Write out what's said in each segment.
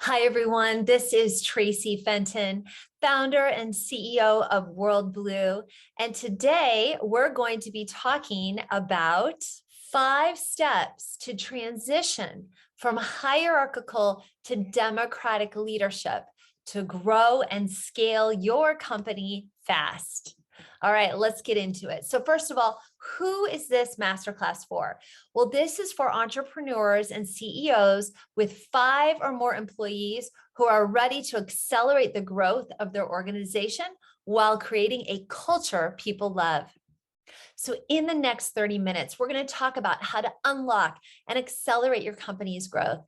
Hi, everyone. This is Traci Fenton, founder and CEO of World Blue. And today we're going to be talking about 5 steps to transition from hierarchical to democratic leadership to grow and scale your company fast. All right, let's get into it. So first of all, who is this masterclass for? Well, this is for entrepreneurs and CEOs with 5 or more employees who are ready to accelerate the growth of their organization while creating a culture people love. So in the next 30 minutes, we're going to talk about how to unlock and accelerate your company's growth,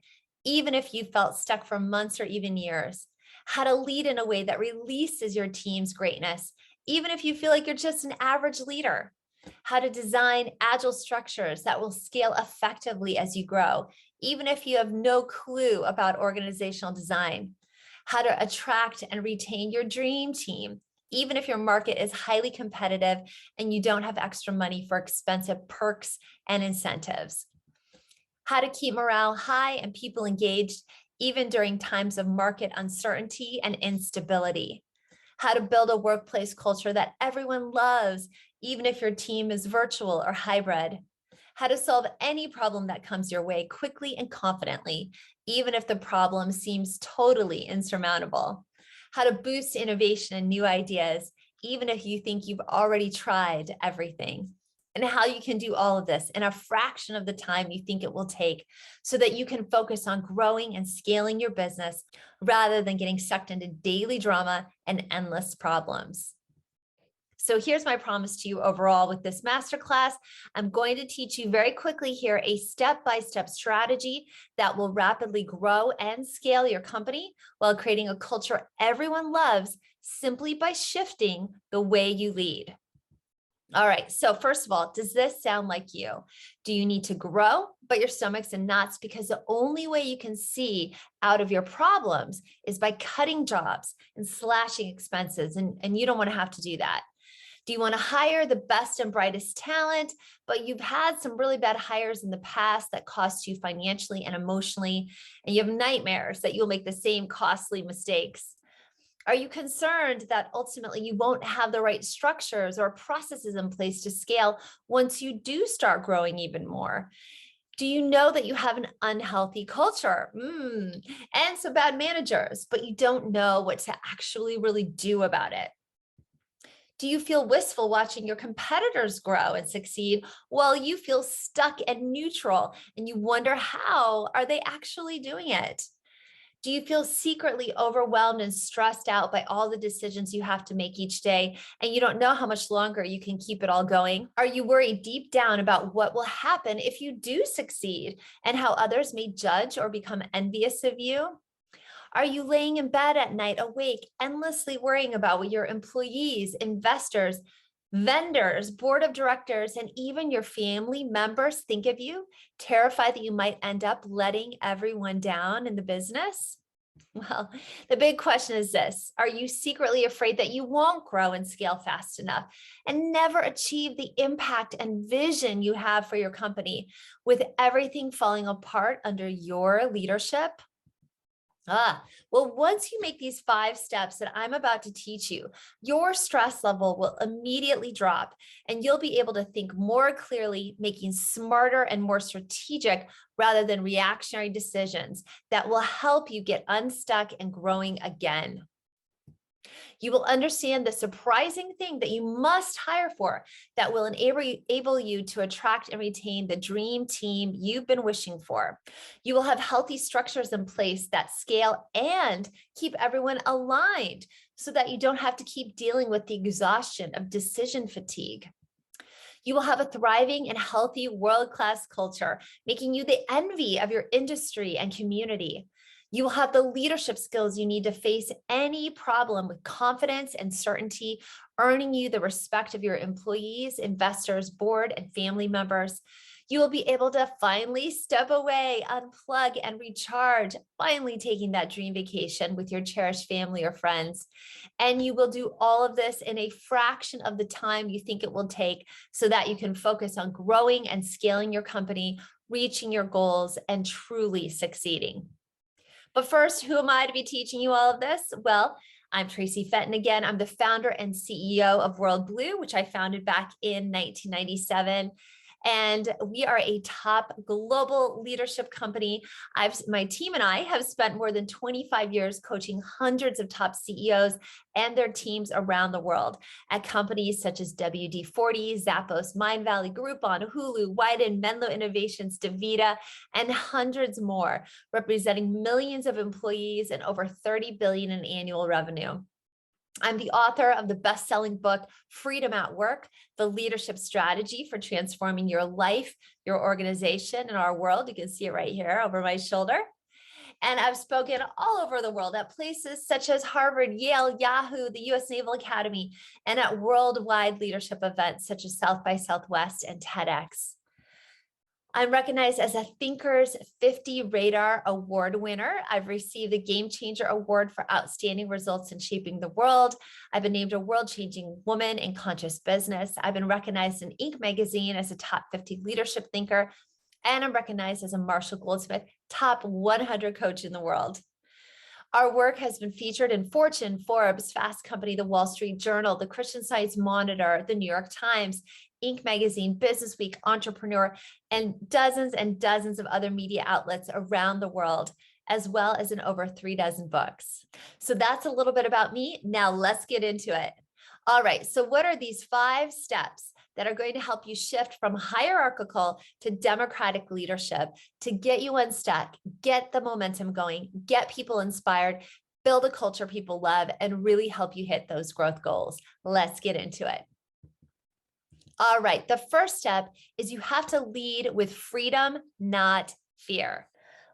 even if you felt stuck for months or even years, how to lead in a way that releases your team's greatness, even if you feel like you're just an average leader, how to design agile structures that will scale effectively as you grow, even if you have no clue about organizational design, how to attract and retain your dream team, even if your market is highly competitive and you don't have extra money for expensive perks and incentives, how to keep morale high and people engaged, even during times of market uncertainty and instability, how to build a workplace culture that everyone loves, even if your team is virtual or hybrid, how to solve any problem that comes your way quickly and confidently, even if the problem seems totally insurmountable, how to boost innovation and new ideas, even if you think you've already tried everything, and how you can do all of this in a fraction of the time you think it will take so that you can focus on growing and scaling your business rather than getting sucked into daily drama and endless problems. So here's my promise to you overall with this masterclass. I'm going to teach you very quickly here a step-by-step strategy that will rapidly grow and scale your company while creating a culture everyone loves simply by shifting the way you lead. All right, so first of all, does this sound like you? Do you need to grow, but your stomach's in knots because the only way you can see out of your problems is by cutting jobs and slashing expenses, and you don't want to have to do that? Do you want to hire the best and brightest talent, but you've had some really bad hires in the past that cost you financially and emotionally, and you have nightmares that you'll make the same costly mistakes? Are you concerned that ultimately you won't have the right structures or processes in place to scale once you do start growing even more? Do you know that you have an unhealthy culture and some bad managers, but you don't know what to actually really do about it? Do you feel wistful watching your competitors grow and succeed while you feel stuck and neutral and you wonder how are they actually doing it? Do you feel secretly overwhelmed and stressed out by all the decisions you have to make each day, and you don't know how much longer you can keep it all going? Are you worried deep down about what will happen if you do succeed and how others may judge or become envious of you? Are you laying in bed at night awake, endlessly worrying about what your employees, investors, vendors, board of directors, and even your family members think of you, terrified that you might end up letting everyone down in the business? Well, the big question is this: are you secretly afraid that you won't grow and scale fast enough and never achieve the impact and vision you have for your company, with everything falling apart under your leadership? Well, once you make these 5 steps that I'm about to teach you, your stress level will immediately drop and you'll be able to think more clearly, making smarter and more strategic rather than reactionary decisions that will help you get unstuck and growing again. You will understand the surprising thing that you must hire for that will enable you to attract and retain the dream team you've been wishing for. You will have healthy structures in place that scale and keep everyone aligned so that you don't have to keep dealing with the exhaustion of decision fatigue. You will have a thriving and healthy world-class culture, making you the envy of your industry and community. You will have the leadership skills you need to face any problem with confidence and certainty, earning you the respect of your employees, investors, board, and family members. You will be able to finally step away, unplug, and recharge, finally taking that dream vacation with your cherished family or friends. And you will do all of this in a fraction of the time you think it will take so that you can focus on growing and scaling your company, reaching your goals, and truly succeeding. But first, who am I to be teaching you all of this? Well, I'm Traci Fenton again. I'm the founder and CEO of World Blue, which I founded back in 1997. And we are a top global leadership company. My team and I have spent more than 25 years coaching hundreds of top CEOs and their teams around the world at companies such as WD-40, Zappos, Mindvalley, Groupon, Hulu, Wyden, Menlo Innovations, DaVita, and hundreds more, representing millions of employees and over 30 billion in annual revenue. I'm the author of the best-selling book, Freedom at Work, the leadership strategy for transforming your life, your organization, and our world. You can see it right here over my shoulder. And I've spoken all over the world at places such as Harvard, Yale, Yahoo, the US Naval Academy, and at worldwide leadership events such as South by Southwest and TEDx. I'm recognized as a Thinkers 50 Radar Award winner. I've received the Game Changer Award for outstanding results in shaping the world. I've been named a world-changing woman in conscious business. I've been recognized in Inc. magazine as a top 50 leadership thinker, and I'm recognized as a Marshall Goldsmith top 100 coach in the world. Our work has been featured in Fortune, Forbes, Fast Company, the Wall Street Journal, the Christian Science Monitor, the New York Times, Inc. magazine, Business Week, Entrepreneur, and dozens of other media outlets around the world, as well as in over 36 books. So that's a little bit about me. Now let's get into it. All right, so what are these 5 steps that are going to help you shift from hierarchical to democratic leadership to get you unstuck, get the momentum going, get people inspired, build a culture people love, and really help you hit those growth goals? Let's get into it. All right, the first step is you have to lead with freedom, not fear.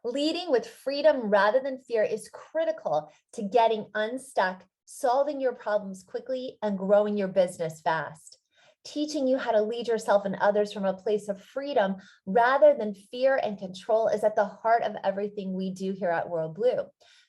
Leading with freedom rather than fear is critical to getting unstuck, solving your problems quickly, and growing your business fast. Teaching you how to lead yourself and others from a place of freedom rather than fear and control is at the heart of everything we do here at World Blue.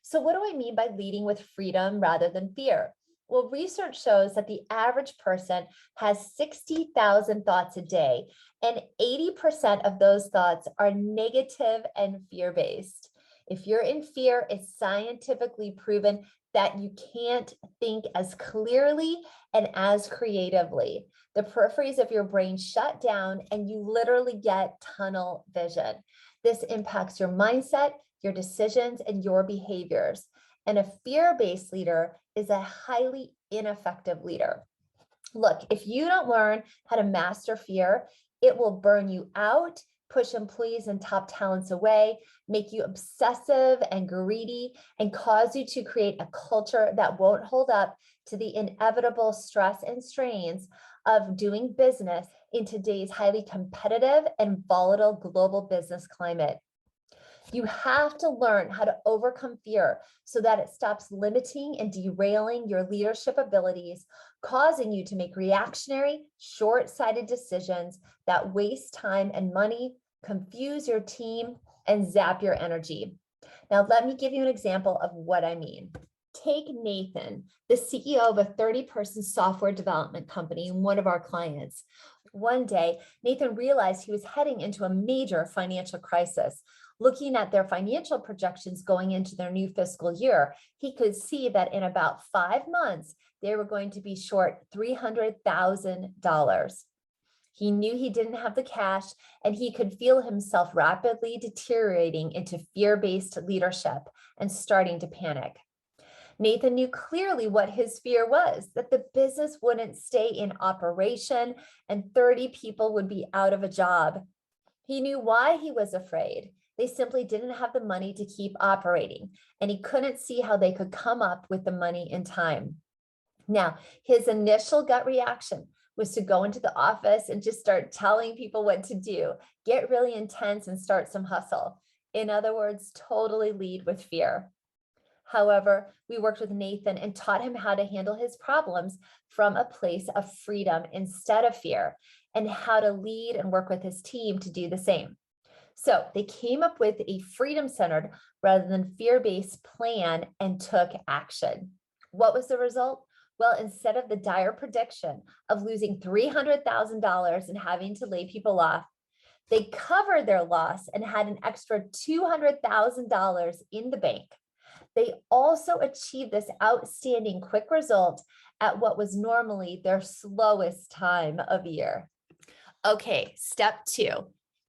So what do I mean by leading with freedom rather than fear? Well, research shows that the average person has 60,000 thoughts a day, and 80% of those thoughts are negative and fear-based. If you're in fear, it's scientifically proven that you can't think as clearly and as creatively. The peripheries of your brain shut down and you literally get tunnel vision. This impacts your mindset, your decisions, and your behaviors. And a fear-based leader is a highly ineffective leader. Look, if you don't learn how to master fear, it will burn you out, push employees and top talents away, make you obsessive and greedy, and cause you to create a culture that won't hold up to the inevitable stress and strains of doing business in today's highly competitive and volatile global business climate. You have to learn how to overcome fear so that it stops limiting and derailing your leadership abilities, causing you to make reactionary, short-sighted decisions that waste time and money, confuse your team, and zap your energy. Now, let me give you an example of what I mean. Take Nathan, the CEO of a 30-person software development company and one of our clients. One day, Nathan realized he was heading into a major financial crisis. Looking at their financial projections going into their new fiscal year, he could see that in about 5 months, they were going to be short $300,000. He knew he didn't have the cash, and he could feel himself rapidly deteriorating into fear-based leadership and starting to panic. Nathan knew clearly what his fear was, that the business wouldn't stay in operation and 30 people would be out of a job. He knew why he was afraid. They simply didn't have the money to keep operating, and he couldn't see how they could come up with the money in time. Now, his initial gut reaction was to go into the office and just start telling people what to do, get really intense and start some hustle. In other words, totally lead with fear. However, we worked with Nathan and taught him how to handle his problems from a place of freedom instead of fear, and how to lead and work with his team to do the same. So they came up with a freedom-centered rather than fear-based plan and took action. What was the result? Well, instead of the dire prediction of losing $300,000 and having to lay people off, they covered their loss and had an extra $200,000 in the bank. They also achieved this outstanding quick result at what was normally their slowest time of year. Okay, step 2.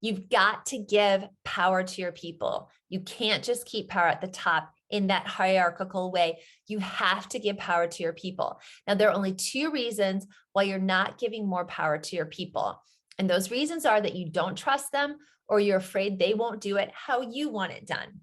You've got to give power to your people. You can't just keep power at the top in that hierarchical way. You have to give power to your people. Now, there are only 2 reasons why you're not giving more power to your people. And those reasons are that you don't trust them or you're afraid they won't do it how you want it done.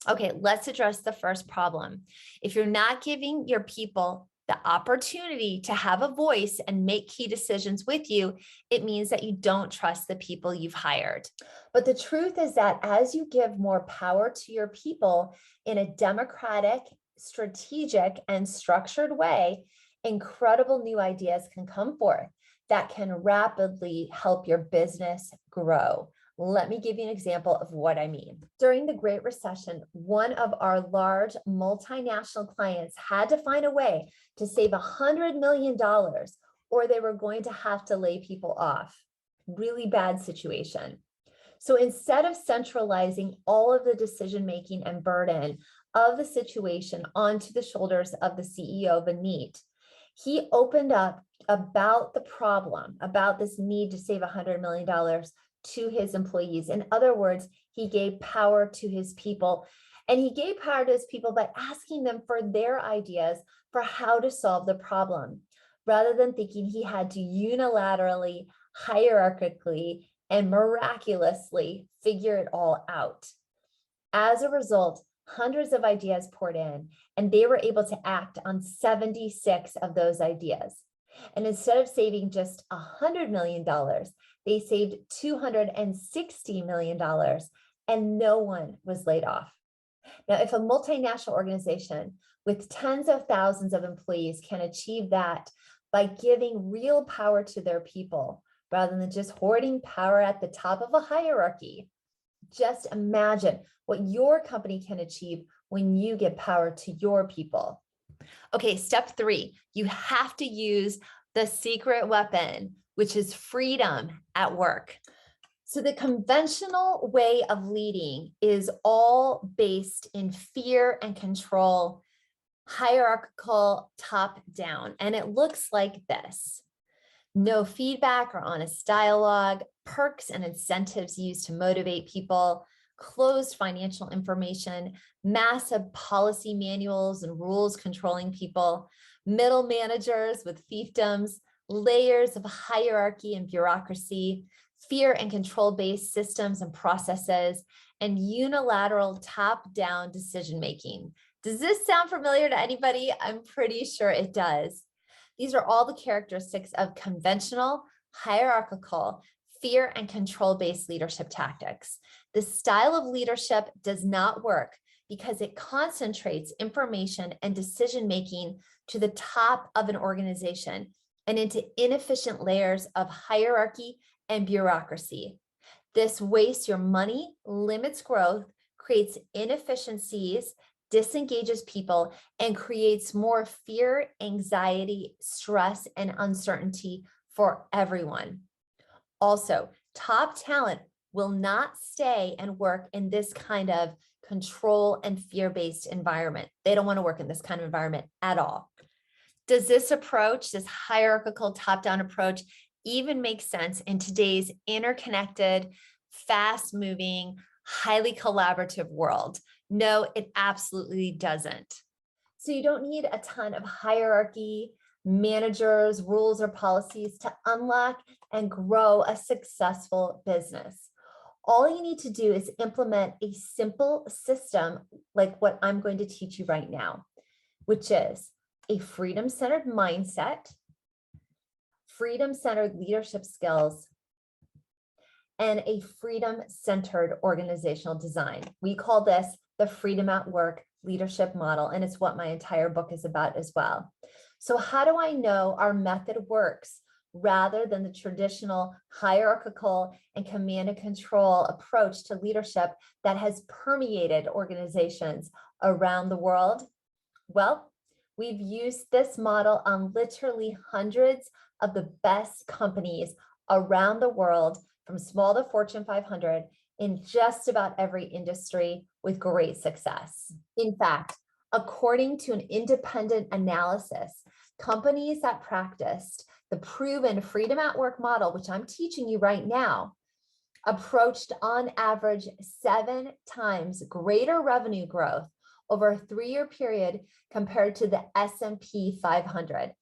Okay, let's address the first problem. If you're not giving your people the opportunity to have a voice and make key decisions with you, it means that you don't trust the people you've hired. But the truth is that as you give more power to your people in a democratic, strategic, and structured way, incredible new ideas can come forth that can rapidly help your business grow. Let me give you an example of what I mean. During the Great Recession, one of our large multinational clients had to find a way to save $100 million or they were going to have to lay people off. Really bad situation. So instead of centralizing all of the decision-making and burden of the situation onto the shoulders of the CEO, Vineet, he opened up about the problem, about this need to save $100 million to his employees. In other words, he gave power to his people. And he gave power to his people by asking them for their ideas for how to solve the problem, rather than thinking he had to unilaterally, hierarchically, and miraculously figure it all out. As a result, hundreds of ideas poured in, and they were able to act on 76 of those ideas. And instead of saving just $100 million, they saved $260 million, and no one was laid off. Now, if a multinational organization with tens of thousands of employees can achieve that by giving real power to their people, rather than just hoarding power at the top of a hierarchy, just imagine what your company can achieve when you give power to your people. Okay, step 3, you have to use the secret weapon, which is freedom at work. So the conventional way of leading is all based in fear and control, hierarchical, top down, and it looks like this. No feedback or honest dialogue, perks and incentives used to motivate people, closed financial information, massive policy manuals and rules controlling people, middle managers with fiefdoms, layers of hierarchy and bureaucracy, fear and control-based systems and processes, and unilateral top-down decision-making. Does this sound familiar to anybody? I'm pretty sure it does. These are all the characteristics of conventional, hierarchical, fear and control-based leadership tactics. This style of leadership does not work because it concentrates information and decision-making to the top of an organization and into inefficient layers of hierarchy and bureaucracy. This wastes your money, limits growth, creates inefficiencies, disengages people, and creates more fear, anxiety, stress, and uncertainty for everyone. Also, top talent will not stay and work in this kind of control and fear-based environment. They don't want to work in this kind of environment at all. Does this approach, this hierarchical top-down approach, even make sense in today's interconnected, fast-moving, highly collaborative world? No, it absolutely doesn't. So you don't need a ton of hierarchy, managers, rules, or policies to unlock and grow a successful business. All you need to do is implement a simple system like what I'm going to teach you right now, which is a freedom-centered mindset, freedom-centered leadership skills, and a freedom-centered organizational design. We call this the Freedom at Work leadership model, and it's what my entire book is about as well. So how do I know our method works rather than the traditional hierarchical and command and control approach to leadership that has permeated organizations around the world? Well, we've used this model on literally hundreds of the best companies around the world, from small to Fortune 500, in just about every industry with great success. In fact, According to an independent analysis, companies that practiced the proven freedom at work model, which I'm teaching you right now, approached on average 7 times greater revenue growth over a 3-year period compared to the S&P 500.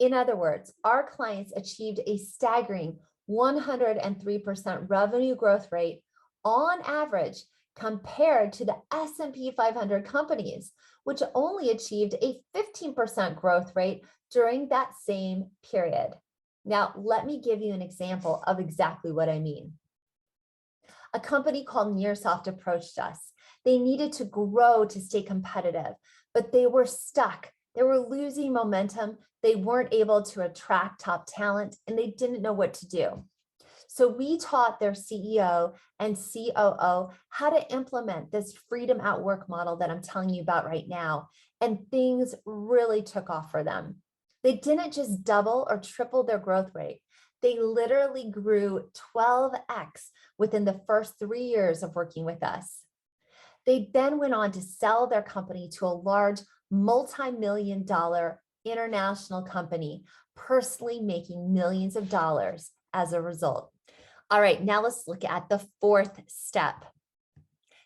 In other words, our clients achieved a staggering 103% revenue growth rate on average compared to the S&P 500 companies, which only achieved a 15% growth rate during that same period. Now, let me give you an example of exactly what I mean. A company called Nearsoft approached us. They needed to grow to stay competitive, but they were stuck. They were losing momentum. They weren't able to attract top talent, and they didn't know what to do. So we taught their CEO and COO how to implement this freedom at work model that I'm telling you about right now. And things really took off for them. They didn't just double or triple their growth rate. They literally grew 12x within the first 3 years of working with us. They then went on to sell their company to a large multi-million-dollar international company, personally making millions of dollars as a result. All right, now let's look at the 4th step.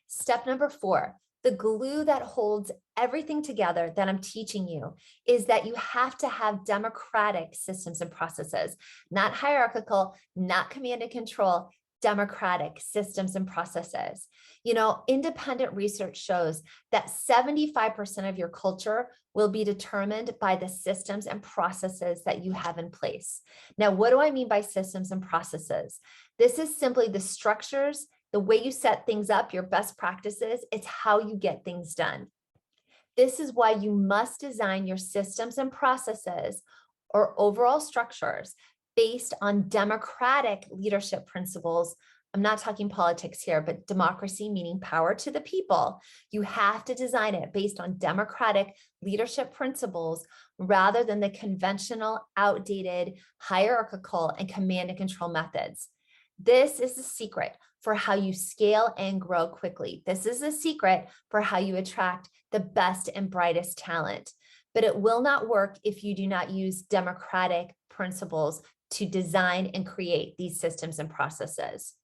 Step number 4, the glue that holds everything together that I'm teaching you is that you have to have democratic systems and processes, not hierarchical, not command and control, democratic systems and processes. You know, independent research shows that 75% of your culture will be determined by the systems and processes that you have in place. Now, what do I mean by systems and processes? This is simply the structures, the way you set things up, your best practices. It's how you get things done. This is why you must design your systems and processes or overall structures based on democratic leadership principles. I'm not talking politics here, but democracy meaning power to the people. You have to design it based on democratic leadership principles rather than the conventional, outdated, hierarchical, and command and control methods. This is the secret for how you scale and grow quickly. This is the secret for how you attract the best and brightest talent. But it will not work if you do not use democratic principles to design and create these systems and processes.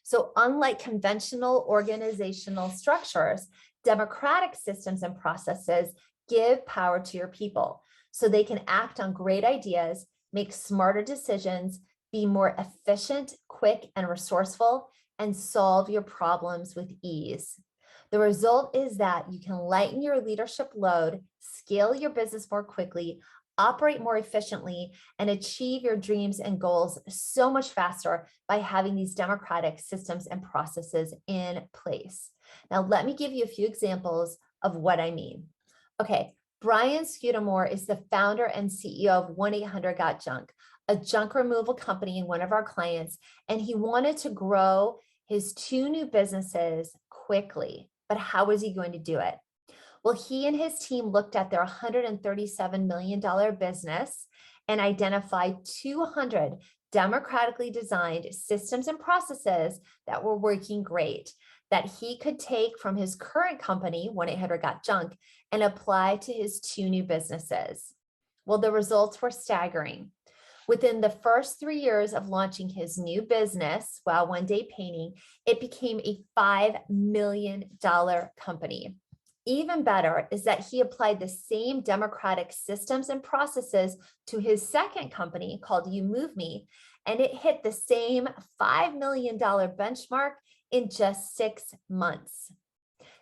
So unlike conventional organizational structures, democratic systems and processes give power to your people so they can act on great ideas, make smarter decisions, be more efficient, quick, and resourceful, and solve your problems with ease. The result is that you can lighten your leadership load, scale your business more quickly, operate more efficiently, and achieve your dreams and goals so much faster by having these democratic systems and processes in place. Now, let me give you a few examples of what I mean. Okay, Brian Scudamore is the founder and CEO of 1-800-GOT-JUNK, a junk removal company and one of our clients, and he wanted to grow his 2 new businesses quickly. But how was he going to do it? Well, he and his team looked at their $137 million business and identified 200 democratically designed systems and processes that were working great, that he could take from his current company, 1-800-GOT-JUNK, and apply to his 2 new businesses. Well, the results were staggering. Within the first 3 years of launching his new business, Wow One Day Painting, it became a $5 million company. Even better is that he applied the same democratic systems and processes to his second company called You Move Me, and it hit the same $5 million benchmark in just 6 months.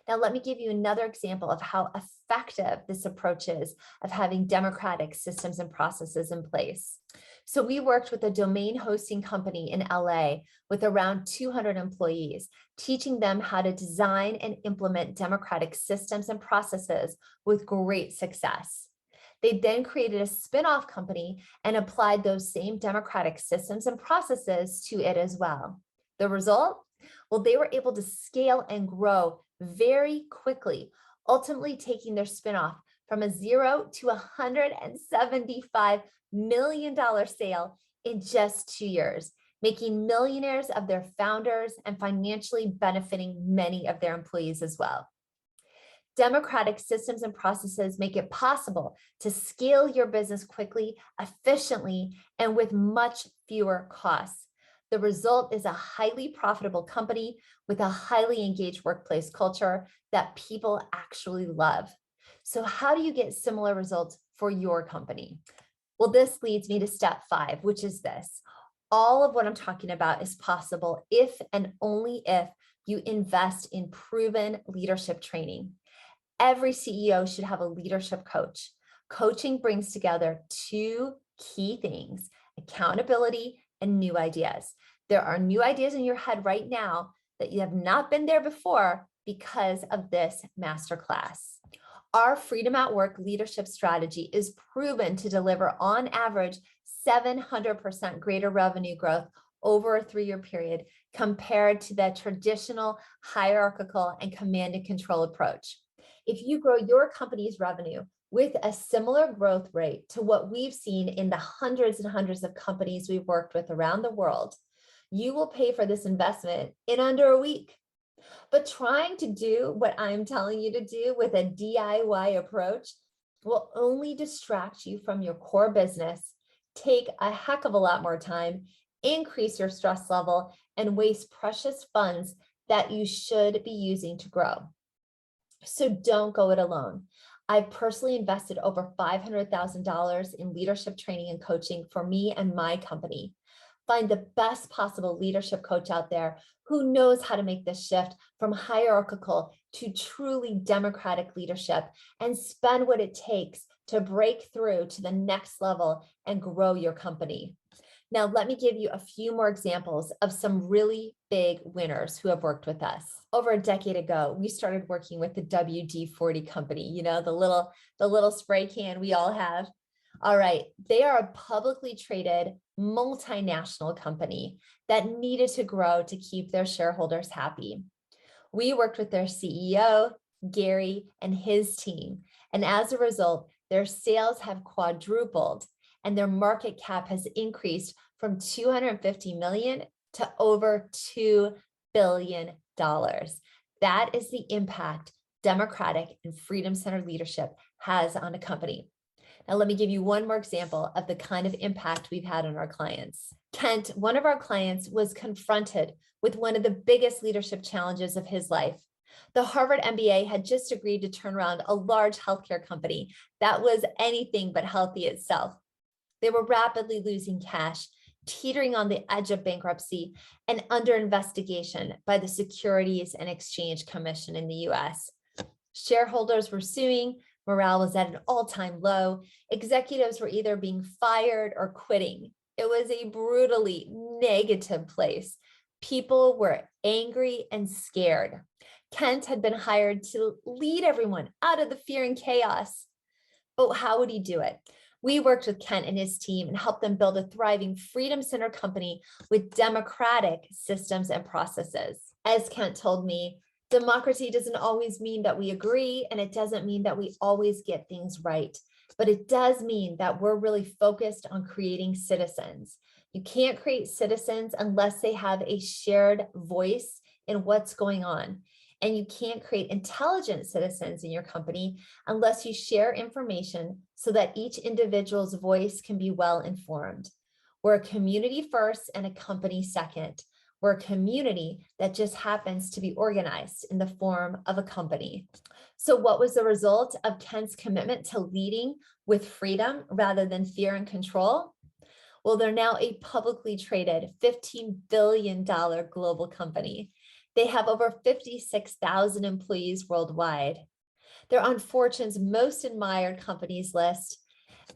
Now, let me give you another example of how effective this approach is of having democratic systems and processes in place. So we worked with a domain hosting company in LA with around 200 employees, teaching them how to design and implement democratic systems and processes with great success. They then created a spin-off company and applied those same democratic systems and processes to it as well. The result? Well, they were able to scale and grow very quickly, ultimately taking their spinoff from a 0 to $175 million sale in just 2 years, making millionaires of their founders and financially benefiting many of their employees as well. Democratic systems and processes make it possible to scale your business quickly, efficiently, and with much fewer costs. The result is a highly profitable company with a highly engaged workplace culture that people actually love. So how do you get similar results for your company? Well, this leads me to step 5, which is this. All of what I'm talking about is possible if and only if you invest in proven leadership training. Every CEO should have a leadership coach. Coaching brings together two key things: accountability and new ideas. There are new ideas in your head right now that you have not been there before because of this masterclass. Our Freedom at Work leadership strategy is proven to deliver on average 700% greater revenue growth over a 3-year period compared to the traditional hierarchical and command and control approach. If you grow your company's revenue with a similar growth rate to what we've seen in the hundreds and hundreds of companies we've worked with around the world, you will pay for this investment in under a week. But trying to do what I'm telling you to do with a DIY approach will only distract you from your core business, take a heck of a lot more time, increase your stress level, and waste precious funds that you should be using to grow. So don't go it alone. I've personally invested over $500,000 in leadership training and coaching for me and my company. Find the best possible leadership coach out there who knows how to make this shift from hierarchical to truly democratic leadership, and spend what it takes to break through to the next level and grow your company. Now, let me give you a few more examples of some really big winners who have worked with us. Over a decade ago, we started working with the WD-40 company, the little spray can we all have. All right, they are a publicly traded multinational company that needed to grow to keep their shareholders happy. We worked with their CEO, Gary, and his team, and as a result, their sales have quadrupled and their market cap has increased from $250 million to over $2 billion. That is the impact democratic and freedom-centered leadership has on a company. Now, let me give you one more example of the kind of impact we've had on our clients. Kent, one of our clients, was confronted with one of the biggest leadership challenges of his life. The Harvard MBA had just agreed to turn around a large healthcare company that was anything but healthy itself. They were rapidly losing cash, teetering on the edge of bankruptcy, and under investigation by the Securities and Exchange Commission in the US. Shareholders were suing, morale was at an all-time low, executives were either being fired or quitting. It was a brutally negative place. People were angry and scared. Kent had been hired to lead everyone out of the fear and chaos. But how would he do it? We worked with Kent and his team and helped them build a thriving freedom-centered company with democratic systems and processes. As Kent told me, democracy doesn't always mean that we agree, and it doesn't mean that we always get things right, but it does mean that we're really focused on creating citizens. You can't create citizens unless they have a shared voice in what's going on. And you can't create intelligent citizens in your company unless you share information so that each individual's voice can be well informed. We're a community first and a company second. We're a community that just happens to be organized in the form of a company. So what was the result of Kent's commitment to leading with freedom rather than fear and control? Well, they're now a publicly traded $15 billion global company. They have over 56,000 employees worldwide. They're on Fortune's most admired companies list.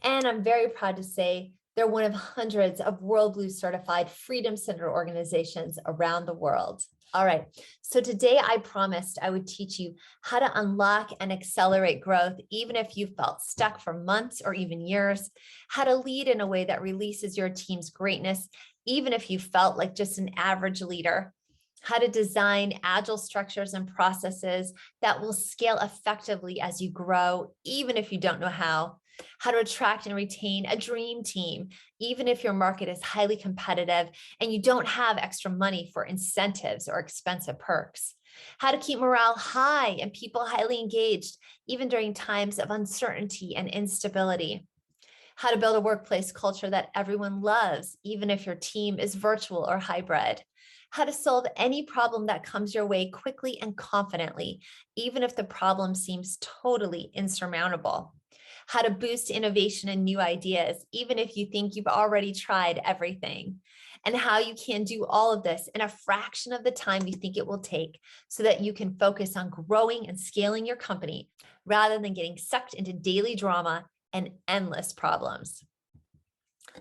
And I'm very proud to say they're one of hundreds of World Blue certified freedom center organizations around the world. All right, so today I promised I would teach you how to unlock and accelerate growth, even if you felt stuck for months or even years, how to lead in a way that releases your team's greatness, even if you felt like just an average leader, how to design agile structures and processes that will scale effectively as you grow, even if you don't know how, how to attract and retain a dream team, even if your market is highly competitive and you don't have extra money for incentives or expensive perks, how to keep morale high and people highly engaged, even during times of uncertainty and instability, how to build a workplace culture that everyone loves, even if your team is virtual or hybrid, how to solve any problem that comes your way quickly and confidently, even if the problem seems totally insurmountable, how to boost innovation and new ideas, even if you think you've already tried everything, and how you can do all of this in a fraction of the time you think it will take so that you can focus on growing and scaling your company rather than getting sucked into daily drama and endless problems.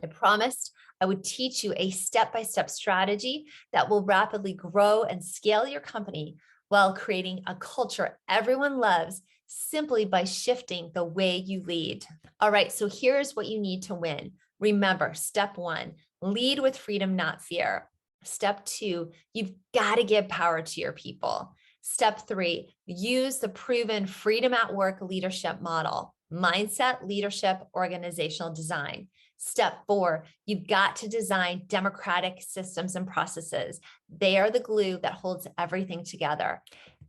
I promised I would teach you a step-by-step strategy that will rapidly grow and scale your company while creating a culture everyone loves simply by shifting the way you lead. All right, so here's what you need to win. Remember, step 1, lead with freedom, not fear. Step 2, you've got to give power to your people. Step 3, use the proven freedom at work leadership model: mindset, leadership, organizational design. Step 4, you've got to design democratic systems and processes. They are the glue that holds everything together.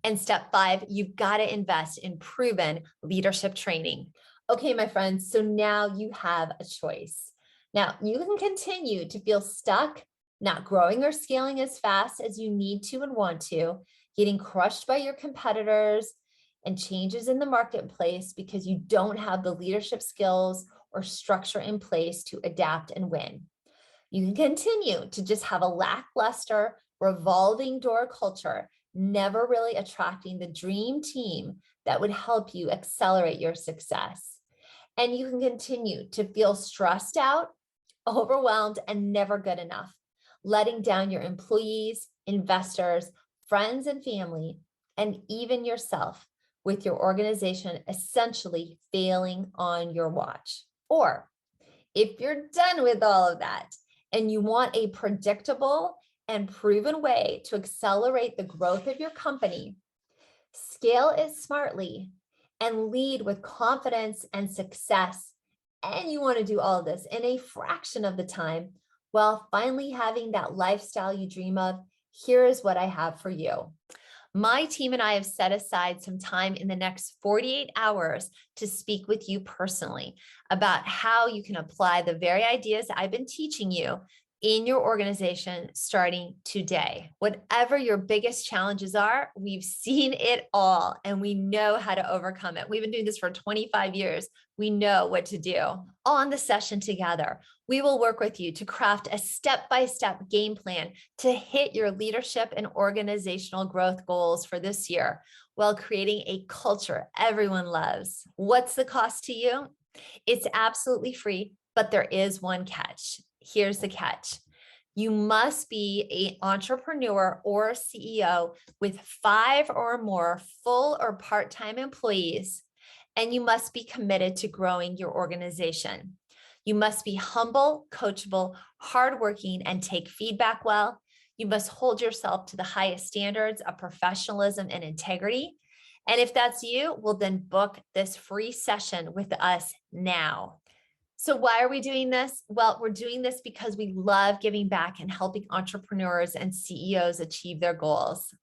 And step 5, you've got to invest in proven leadership training. Okay, my friends, so now you have a choice. Now you can continue to feel stuck, not growing or scaling as fast as you need to and want to, getting crushed by your competitors and changes in the marketplace because you don't have the leadership skills or structure in place to adapt and win. You can continue to just have a lackluster, revolving door culture, never really attracting the dream team that would help you accelerate your success. And you can continue to feel stressed out, overwhelmed, and never good enough, letting down your employees, investors, friends and family, and even yourself, with your organization essentially failing on your watch. Or if you're done with all of that and you want a predictable and proven way to accelerate the growth of your company, scale it smartly, and lead with confidence and success, and you want to do all of this in a fraction of the time while finally having that lifestyle you dream of, here is what I have for you. My team and I have set aside some time in the next 48 hours to speak with you personally about how you can apply the very ideas I've been teaching you in your organization starting today. Whatever your biggest challenges are, we've seen it all and we know how to overcome it. We've been doing this for 25 years. We know what to do. On the session together, we will work with you to craft a step-by-step game plan to hit your leadership and organizational growth goals for this year while creating a culture everyone loves. What's the cost to you? It's absolutely free, but there is one catch. Here's the catch. You must be an entrepreneur or CEO with 5 or more full or part-time employees, and you must be committed to growing your organization. You must be humble, coachable, hardworking, and take feedback well. You must hold yourself to the highest standards of professionalism and integrity. And if that's you, well, then book this free session with us now. So why are we doing this? Well, we're doing this because we love giving back and helping entrepreneurs and CEOs achieve their goals.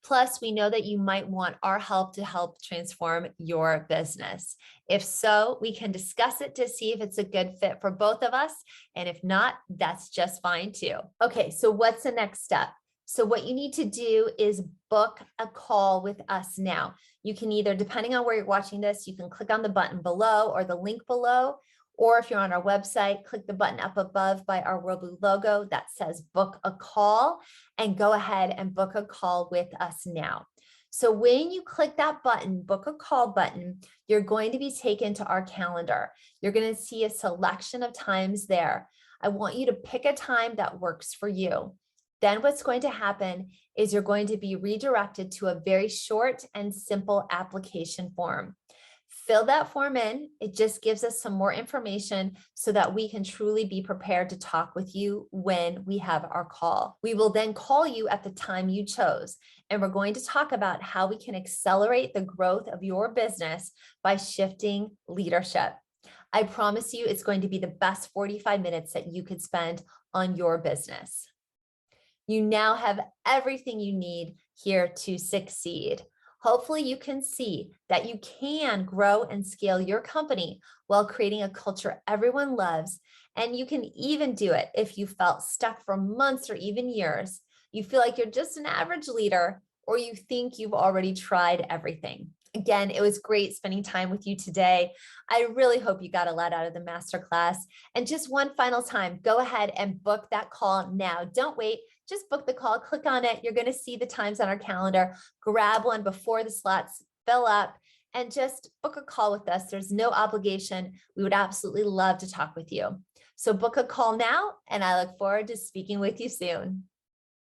Plus, we know that you might want our help to help transform your business. If so, we can discuss it to see if it's a good fit for both of us. And if not, that's just fine too. Okay, so what's the next step? So what you need to do is book a call with us now. You can either, depending on where you're watching this, you can click on the button below or the link below. Or if you're on our website, click the button up above by our World Blue logo that says book a call, and go ahead and book a call with us now. So when you click that button, book a call button, you're going to be taken to our calendar. You're going to see a selection of times there. I want you to pick a time that works for you. Then what's going to happen is you're going to be redirected to a very short and simple application form. Fill that form in. It just gives us some more information so that we can truly be prepared to talk with you when we have our call. We will then call you at the time you chose, and we're going to talk about how we can accelerate the growth of your business by shifting leadership. I promise you it's going to be the best 45 minutes that you could spend on your business. You now have everything you need here to succeed. Hopefully you can see that you can grow and scale your company while creating a culture everyone loves. And you can even do it if you felt stuck for months or even years. You feel like you're just an average leader, or you think you've already tried everything. Again, it was great spending time with you today. I really hope you got a lot out of the masterclass. And just one final time, go ahead and book that call now. Don't wait. Just book the call, click on it. You're going to see the times on our calendar. Grab one before the slots fill up and just book a call with us. There's no obligation. We would absolutely love to talk with you. So book a call now, and I look forward to speaking with you soon.